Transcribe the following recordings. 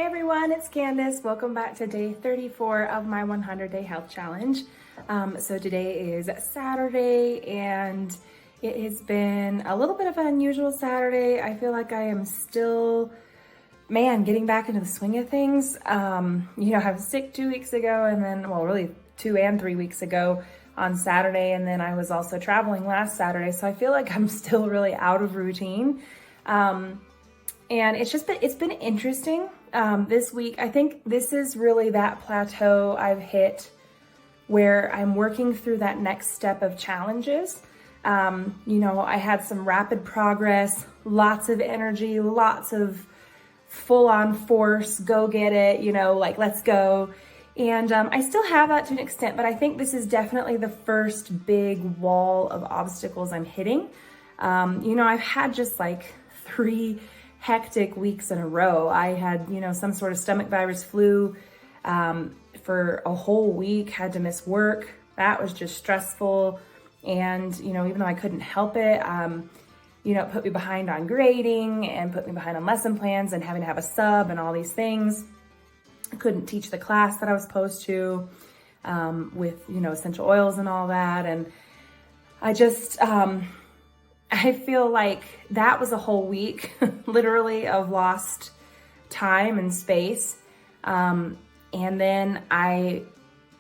everyone, it's Candace. Welcome back to day 34 of my 100-day health challenge. So today is Saturday and it has been a little bit of an unusual Saturday. I feel like I am still, getting back into the swing of things. I was sick 2 weeks ago and then, really 2 and 3 weeks ago on Saturday. And then I was also traveling last Saturday. So I feel like I'm still really out of routine. And it's been interesting this week. I think this is really that plateau I've hit where I'm working through that next step of challenges. I had some rapid progress, lots of energy, lots of full on force, go get it, let's go. And I still have that to an extent, but I think this is definitely the first big wall of obstacles I'm hitting. I've had just like 3 hectic weeks in a row. I had, some sort of stomach virus flu for a whole week, had to miss work. That was just stressful. And, even though I couldn't help it, it put me behind on grading and put me behind on lesson plans and having to have a sub and all these things. I couldn't teach the class that I was supposed to with, essential oils and all that. And I just, I feel like that was a whole week, literally, of lost time and space. And then I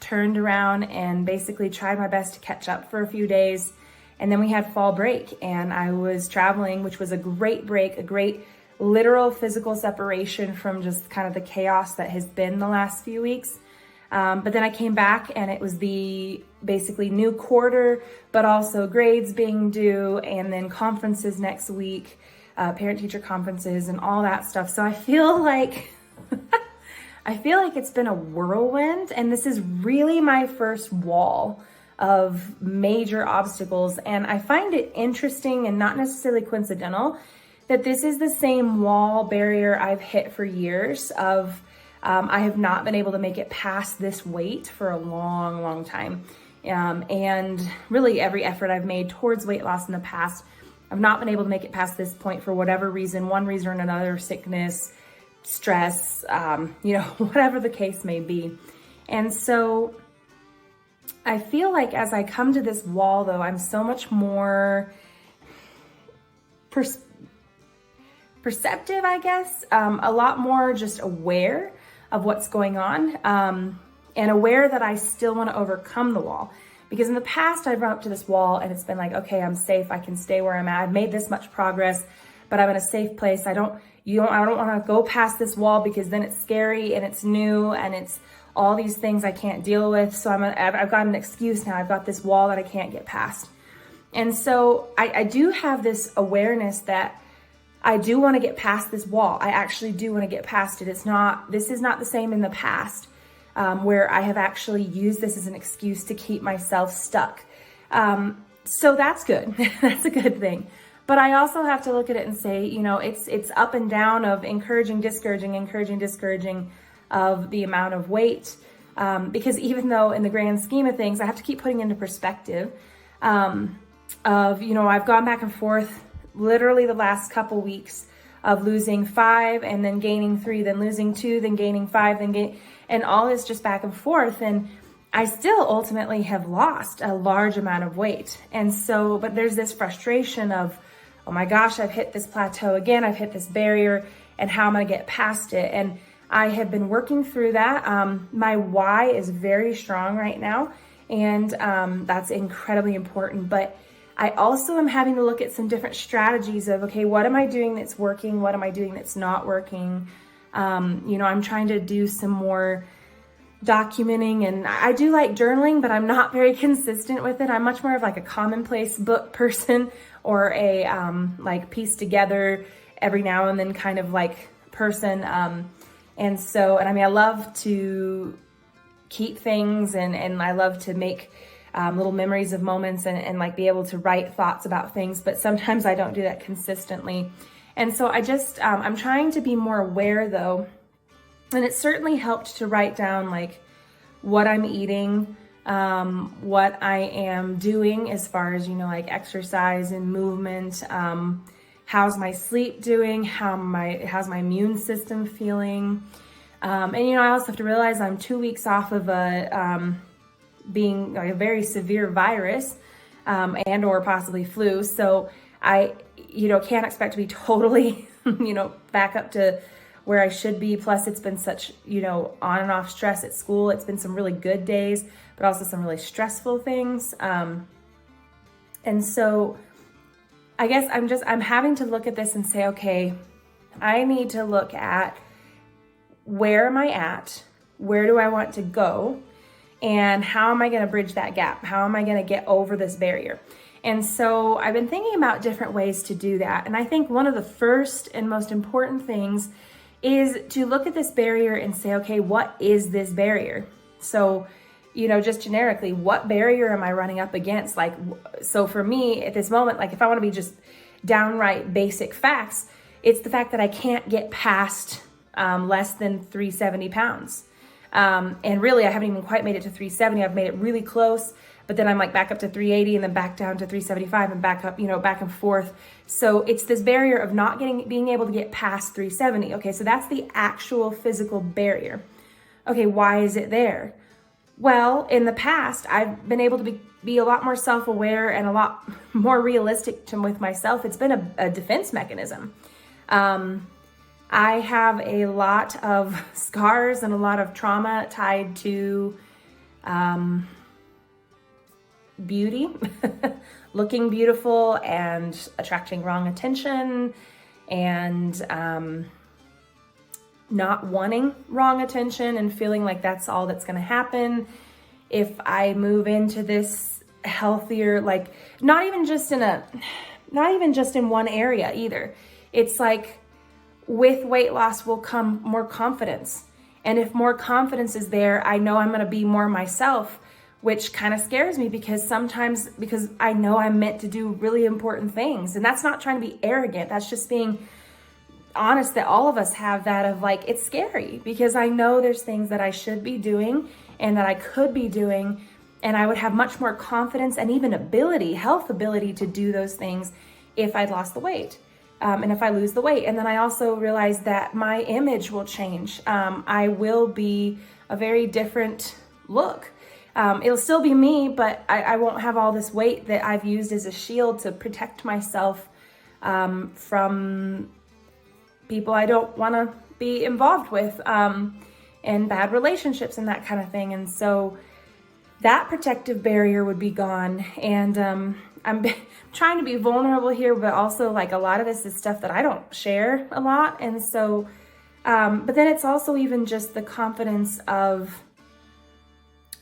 turned around and basically tried my best to catch up for a few days. And then we had fall break and I was traveling, which was a great break, a great literal physical separation from just kind of the chaos that has been the last few weeks. But then I came back and it was the basically new quarter, but also grades being due and then conferences next week, parent-teacher conferences and all that stuff. So I feel like it's been a whirlwind, and this is really my first wall of major obstacles. And I find it interesting and not necessarily coincidental that this is the same wall barrier I've hit for years of I have not been able to make it past this weight for a long, long time. And really every effort I've made towards weight loss in the past, I've not been able to make it past this point for whatever reason, one reason or another, sickness, stress, whatever the case may be. And so I feel like as I come to this wall though, I'm so much more perceptive, I guess, a lot more just aware of what's going on, and aware that I still want to overcome the wall. Because in the past, I've run up to this wall and it's been like, okay, I'm safe. I can stay where I'm at. I've made this much progress, but I'm in a safe place. I don't want to go past this wall because then it's scary and it's new and it's all these things I can't deal with. So I've got an excuse now. I've got this wall that I can't get past. And so I do have this awareness that I do want to get past this wall. I actually do want to get past it. This is not the same in the past, where I have actually used this as an excuse to keep myself stuck. So that's good. That's a good thing. But I also have to look at it and say, it's up and down of encouraging, discouraging of the amount of weight. Because even though in the grand scheme of things, I have to keep putting into perspective, I've gone back and forth literally the last couple weeks of losing 5 and then gaining 3, then losing 2, then gaining 5, and all this just back and forth. And I still ultimately have lost a large amount of weight. And so, but there's this frustration of, oh my gosh, I've hit this plateau again. I've hit this barrier, and how am I going to get past it? And I have been working through that. My why is very strong right now. And that's incredibly important. But I also am having to look at some different strategies of, okay, what am I doing that's working? What am I doing that's not working? I'm trying to do some more documenting, and I do like journaling, but I'm not very consistent with it. I'm much more of like a commonplace book person or a piece together every now and then kind of like person. I love to keep things and I love to make little memories of moments and be able to write thoughts about things, but sometimes I don't do that consistently. And so I'm trying to be more aware though. And it certainly helped to write down what I'm eating, what I am doing as far as, exercise and movement, how's my sleep doing, how's my immune system feeling, And, you know, I also have to realize I'm 2 weeks off of being like a very severe virus, and or possibly flu. So I, you know, can't expect to be totally, you know, back up to where I should be. Plus it's been such, you know, on and off stress at school. It's been some really good days, but also some really stressful things. And so I guess I'm having to look at this and say, okay, I need to look at where am I at? Where do I want to go? And how am I going to bridge that gap? How am I going to get over this barrier? And so I've been thinking about different ways to do that. And I think one of the first and most important things is to look at this barrier and say, okay, what is this barrier? So, you know, just generically, what barrier am I running up against? Like, so for me at this moment, like if I want to be just downright basic facts, it's the fact that I can't get past less than 370 pounds. And really, I haven't even quite made it to 370. I've made it really close, but then I'm like back up to 380 and then back down to 375 and back up, you know, back and forth. So it's this barrier of not being able to get past 370. Okay, so that's the actual physical barrier. Okay, why is it there? Well, in the past, I've been able to be a lot more self-aware and a lot more realistic with myself. It's been a defense mechanism. I have a lot of scars and a lot of trauma tied to beauty, looking beautiful and attracting wrong attention, and not wanting wrong attention and feeling like that's all that's going to happen if I move into this healthier, like not even just in one area either. It's like, with weight loss will come more confidence. And if more confidence is there, I know I'm going to be more myself, which kind of scares me because I know I'm meant to do really important things. And that's not trying to be arrogant. That's just being honest that all of us have that of like, it's scary because I know there's things that I should be doing and that I could be doing. And I would have much more confidence and even health ability to do those things if I'd lost the weight. And if I lose the weight. And then I also realized that my image will change. I will be a very different look. It'll still be me, but I won't have all this weight that I've used as a shield to protect myself from people I don't want to be involved with, and bad relationships and that kind of thing. And so that protective barrier would be gone. And I'm trying to be vulnerable here, but also like a lot of this is stuff that I don't share a lot. And so, but then it's also even just the confidence of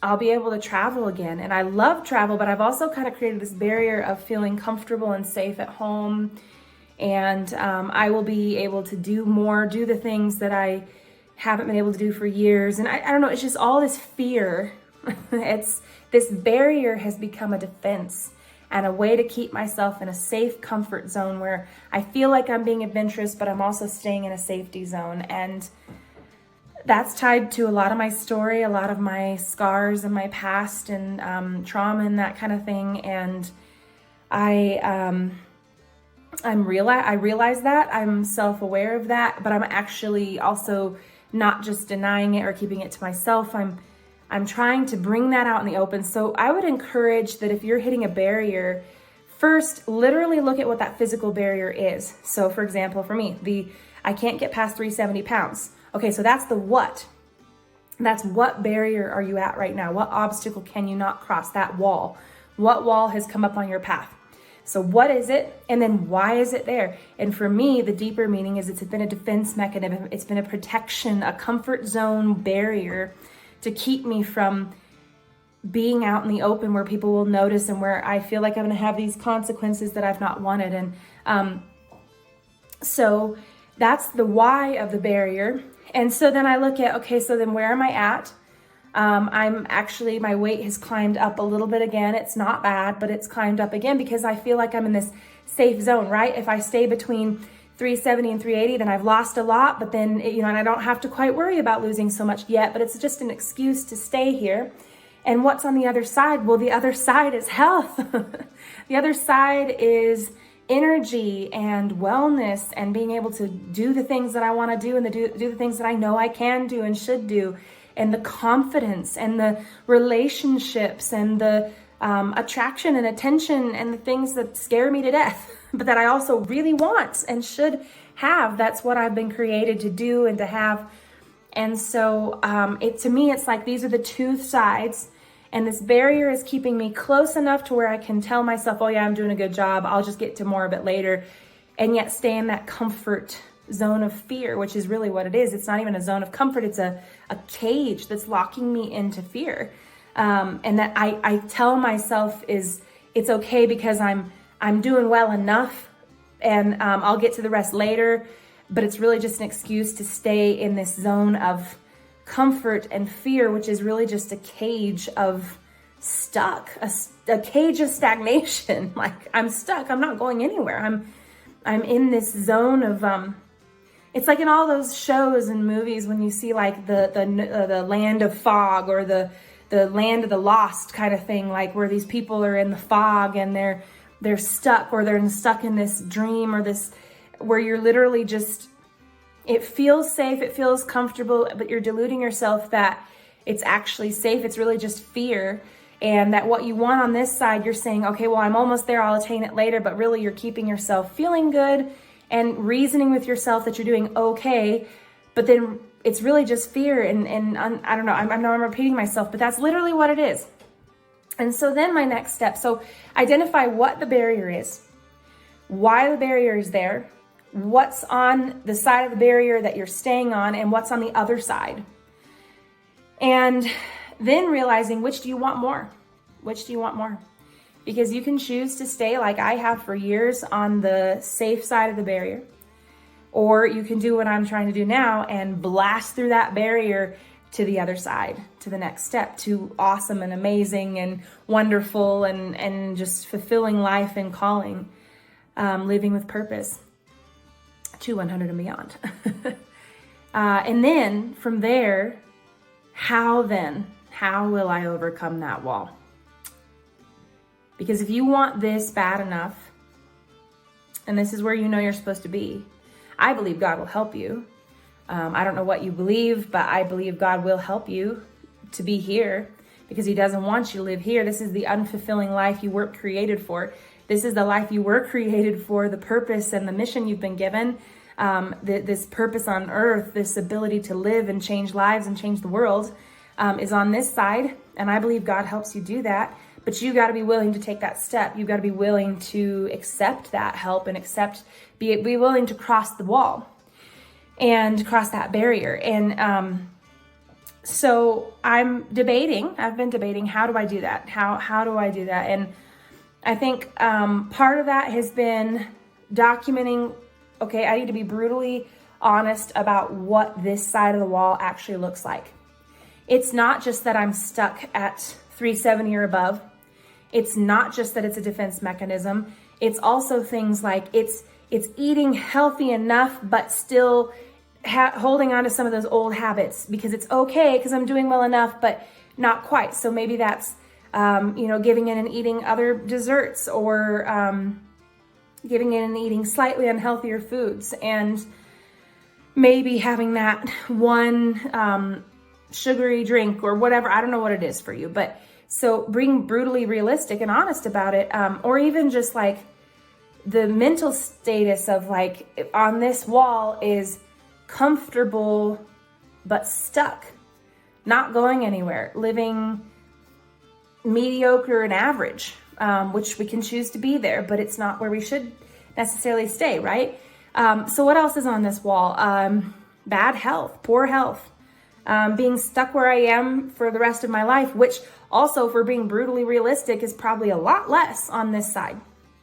I'll be able to travel again. And I love travel, but I've also kind of created this barrier of feeling comfortable and safe at home. And I will be able to do the things that I haven't been able to do for years. And I don't know, it's just all this fear. This barrier has become a defense and a way to keep myself in a safe comfort zone where I feel like I'm being adventurous, but I'm also staying in a safety zone. And that's tied to a lot of my story, a lot of my scars and my past and trauma and that kind of thing. And I realize that, I'm self-aware of that, but I'm actually also not just denying it or keeping it to myself. I'm trying to bring that out in the open. So I would encourage that if you're hitting a barrier, first, literally look at what that physical barrier is. So for example, for me, I can't get past 370 pounds. Okay, so that's the what. That's what barrier are you at right now? What obstacle can you not cross? That wall. What wall has come up on your path? So what is it? And then why is it there? And for me, the deeper meaning is it's been a defense mechanism. It's been a protection, a comfort zone barrier to keep me from being out in the open where people will notice and where I feel like I'm going to have these consequences that I've not wanted. And so that's the why of the barrier. And so then I look at, okay, so then where am I at? My weight has climbed up a little bit again. It's not bad, but it's climbed up again because I feel like I'm in this safe zone, right? If I stay between 370 and 380, then I've lost a lot, but then, and I don't have to quite worry about losing so much yet, but it's just an excuse to stay here. And what's on the other side? Well, the other side is health. The other side is energy and wellness and being able to do the things that I want to do and do the things that I know I can do and should do, and the confidence and the relationships and the attraction and attention and the things that scare me to death, but that I also really want and should have. That's what I've been created to do and to have. And so to me, it's like these are the two sides. And this barrier is keeping me close enough to where I can tell myself, oh yeah, I'm doing a good job. I'll just get to more of it later. And yet stay in that comfort zone of fear, which is really what it is. It's not even a zone of comfort. It's a cage that's locking me into fear. And that I tell myself it's okay because I'm doing well enough and I'll get to the rest later. But it's really just an excuse to stay in this zone of comfort and fear, which is really just a cage of stuck, a cage of stagnation. Like I'm stuck. I'm not going anywhere. I'm in this zone of it's like in all those shows and movies when you see like the land of fog or the land of the lost kind of thing, like where these people are in the fog and they're stuck, or they're stuck in this dream or this where you're literally just, it feels safe, it feels comfortable, but you're deluding yourself that it's actually safe. It's really just fear. And that what you want on this side, you're saying, okay, well, I'm almost there, I'll attain it later. But really you're keeping yourself feeling good and reasoning with yourself that you're doing okay. But then it's really just fear. And I don't know, I know I'm repeating myself, but that's literally what it is. And so then my next step, so identify what the barrier is, why the barrier is there, what's on the side of the barrier that you're staying on, and what's on the other side. And then realizing, which do you want more? Which do you want more? Because you can choose to stay like I have for years on the safe side of the barrier, or you can do what I'm trying to do now and blast through that barrier to the other side, to the next step, to awesome and amazing and wonderful and just fulfilling life and calling, living with purpose. To 100 and beyond. And then from there, how will I overcome that wall? Because if you want this bad enough, and this is where you know you're supposed to be, I believe God will help you. I don't know what you believe, but I believe God will help you to be here because he doesn't want you to live here. This is the unfulfilling life you weren't created for. This is the life you were created for, the purpose and the mission you've been given, this purpose on earth, this ability to live and change lives and change the world is on this side. And I believe God helps you do that. But you got to be willing to take that step. You got to be willing to accept that help and be willing to cross the wall and cross that barrier. And so I've been debating, how do I do that? How do I do that? And I think part of that has been documenting, okay, I need to be brutally honest about what this side of the wall actually looks like. It's not just that I'm stuck at 370 or above. It's not just that it's a defense mechanism. It's also things like it's eating healthy enough, but still holding on to some of those old habits because it's okay because I'm doing well enough, but not quite. So maybe that's giving in and eating other desserts, or giving in and eating slightly unhealthier foods, and maybe having that one sugary drink or whatever. I don't know what it is for you, but so being brutally realistic and honest about it, or even just like the mental status of like on this wall is comfortable but stuck, not going anywhere, living mediocre and average, which we can choose to be there, but it's not where we should necessarily stay, right? So what else is on this wall? Bad health, poor health, being stuck where I am for the rest of my life, which also, for being brutally realistic, is probably a lot less on this side.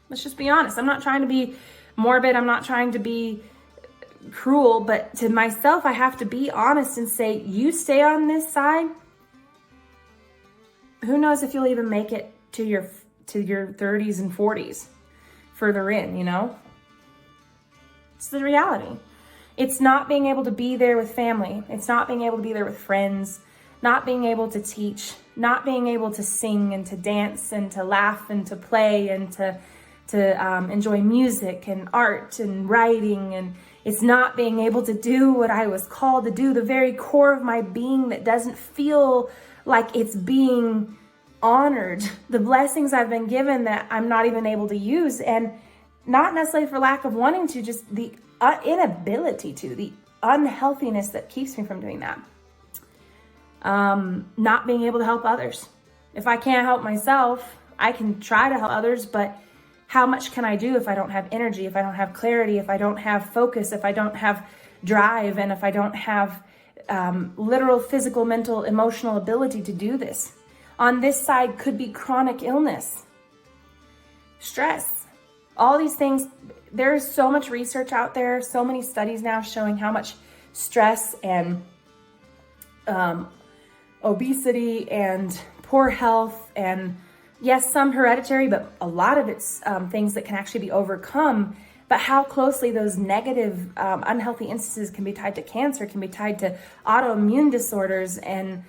Let's just be honest. I'm not trying to be morbid. I'm not trying to be cruel, but to myself, I have to be honest and say, you stay on this side, who knows if you'll even make it to your 30s and 40s further in, It's the reality. It's not being able to be there with family. It's not being able to be there with friends, not being able to teach, not being able to sing and to dance and to laugh and to play and to to enjoy music and art and writing, and it's not being able to do what I was called to do, the very core of my being that doesn't feel like it's being honored, the blessings I've been given that I'm not even able to use, and not necessarily for lack of wanting to, just the inability to, the unhealthiness that keeps me from doing that. Not being able to help others. If I can't help myself, I can try to help others, but how much can I do if I don't have energy, if I don't have clarity, if I don't have focus, if I don't have drive, and if I don't have literal physical, mental, emotional ability to do this? On this side could be chronic illness, stress, all these things. There's so much research out there, so many studies now showing how much stress and obesity and poor health, and yes, some hereditary, but a lot of it's things that can actually be overcome, but how closely those negative, unhealthy instances can be tied to cancer, can be tied to autoimmune disorders and,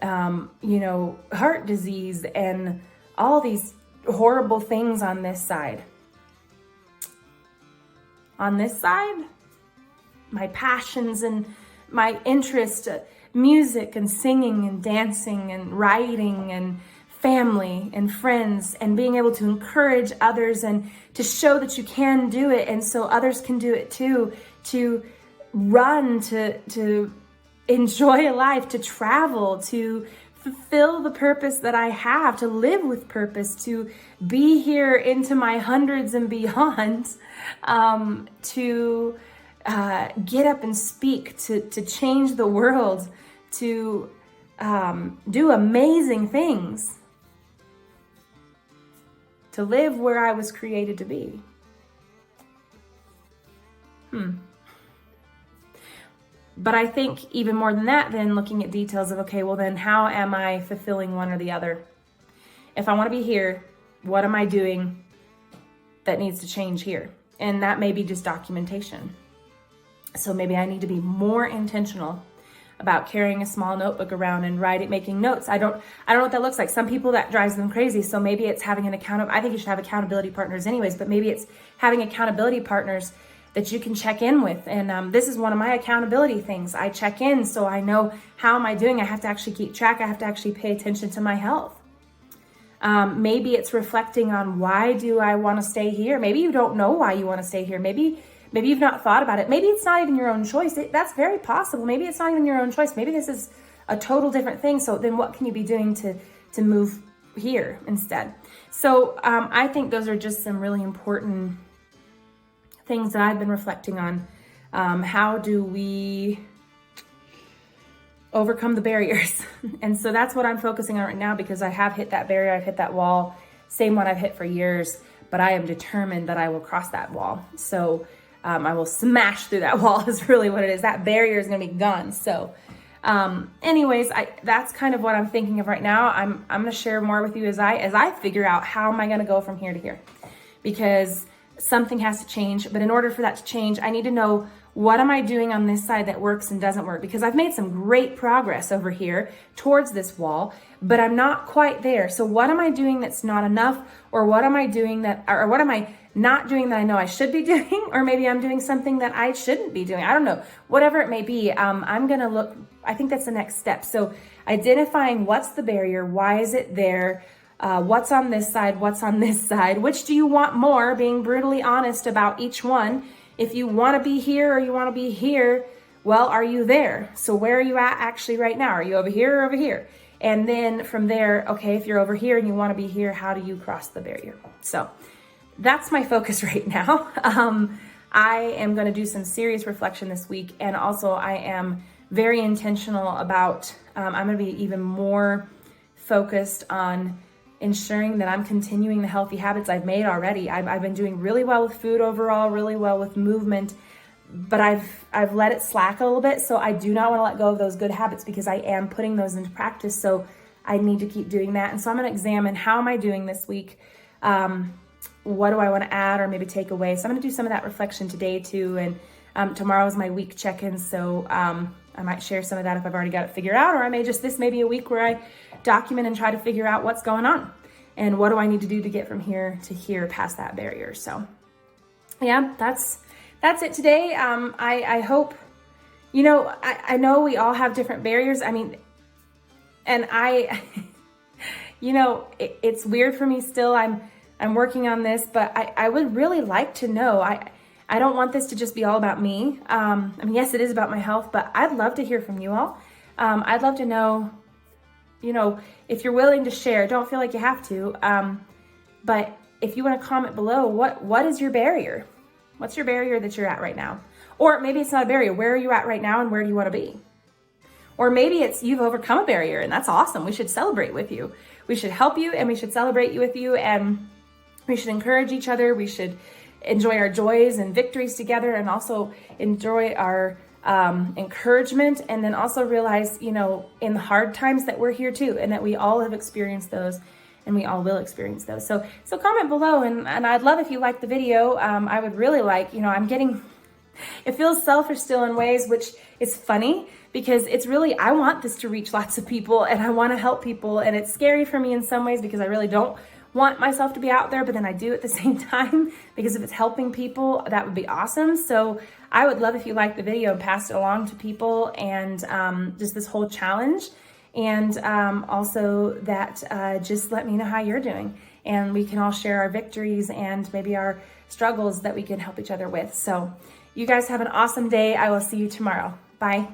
heart disease and all these horrible things on this side. On this side, my passions and my interest, music and singing and dancing and writing and family and friends, and being able to encourage others and to show that you can do it, and so others can do it too, to run, to enjoy life, to travel, to fulfill the purpose that I have, to live with purpose, to be here into my hundreds and beyond, to get up and speak, to change the world, to do amazing things, to live where I was created to be. But I think even more than that, then looking at details of, okay, well then how am I fulfilling one or the other? If I want to be here, what am I doing that needs to change here? And that may be just documentation. So maybe I need to be more intentional about carrying a small notebook around and making notes. I don't know what that looks like. Some people that drives them crazy. So maybe it's having I think you should have accountability partners anyways, but maybe it's having accountability partners that you can check in with. And this is one of my accountability things. I check in so I know, how am I doing? I have to actually keep track. I have to actually pay attention to my health. Maybe it's reflecting on, why do I want to stay here? Maybe you don't know why you want to stay here. Maybe you've not thought about it. Maybe it's not even your own choice. That's very possible. Maybe it's not even your own choice. Maybe this is a total different thing. So then what can you be doing to move here instead? So I think those are just some really important things that I've been reflecting on. How do we overcome the barriers? And so that's what I'm focusing on right now, because I have hit that barrier. I've hit that wall, same one I've hit for years, but I am determined that I will cross that wall. So I will smash through that wall is really what it is. That barrier is going to be gone. So anyways, that's kind of what I'm thinking of right now. I'm going to share more with you as I figure out, how am I going to go from here to here, because something has to change. But in order for that to change, I need to know, what am I doing on this side that works and doesn't work? Because I've made some great progress over here towards this wall, but I'm not quite there. So what am I doing that's not enough? Or what am I doing or what am I not doing that I know I should be doing? Or maybe I'm doing something that I shouldn't be doing. I don't know. Whatever it may be, I'm going to look. I think that's the next step. So identifying, what's the barrier? Why is it there? What's on this side? What's on this side? Which do you want more? Being brutally honest about each one. If you want to be here or you want to be here, well, are you there? So where are you at actually right now? Are you over here or over here? And then from there, okay, if you're over here and you want to be here, how do you cross the barrier? So that's my focus right now. I am going to do some serious reflection this week. And also I am very intentional about, I'm going to be even more focused on ensuring that I'm continuing the healthy habits I've made already. I've been doing really well with food overall, really well with movement, but I've let it slack a little bit. So I do not want to let go of those good habits, because I am putting those into practice. So I need to keep doing that. And so I'm going to examine, how am I doing this week? What do I want to add or maybe take away? So I'm going to do some of that reflection today too. And tomorrow is my week check-in. So I might share some of that if I've already got it figured out, or this may be a week where I document and try to figure out what's going on. and what do I need to do to get from here to here past that barrier. So yeah, that's it today. I hope, you know, I know we all have different barriers. I mean, and you know, it's weird for me still. I'm working on this, but I would really like to know. I don't want this to just be all about me. I mean, yes, it is about my health, but I'd love to hear from you all. I'd love to know, you know, if you're willing to share, don't feel like you have to. But if you want to comment below, what is your barrier? What's your barrier that you're at right now? Or maybe it's not a barrier. Where are you at right now and where do you want to be? Or maybe it's you've overcome a barrier and that's awesome. We should celebrate with you. We should help you and we should celebrate you with you, and we should encourage each other. We should enjoy our joys and victories together, and also enjoy our encouragement, and then also realize, you know, in the hard times that we're here too, and that we all have experienced those and we all will experience those. So comment below, and I'd love if you liked the video. I would really like, you know, it feels selfish still in ways, which is funny because it's really, I want this to reach lots of people and I want to help people, and it's scary for me in some ways because I really don't want myself to be out there, but then I do at the same time, because if it's helping people, that would be awesome. So I would love if you liked the video and passed it along to people, and just this whole challenge. And also that just let me know how you're doing, and we can all share our victories and maybe our struggles that we can help each other with. So you guys have an awesome day. I will see you tomorrow. Bye.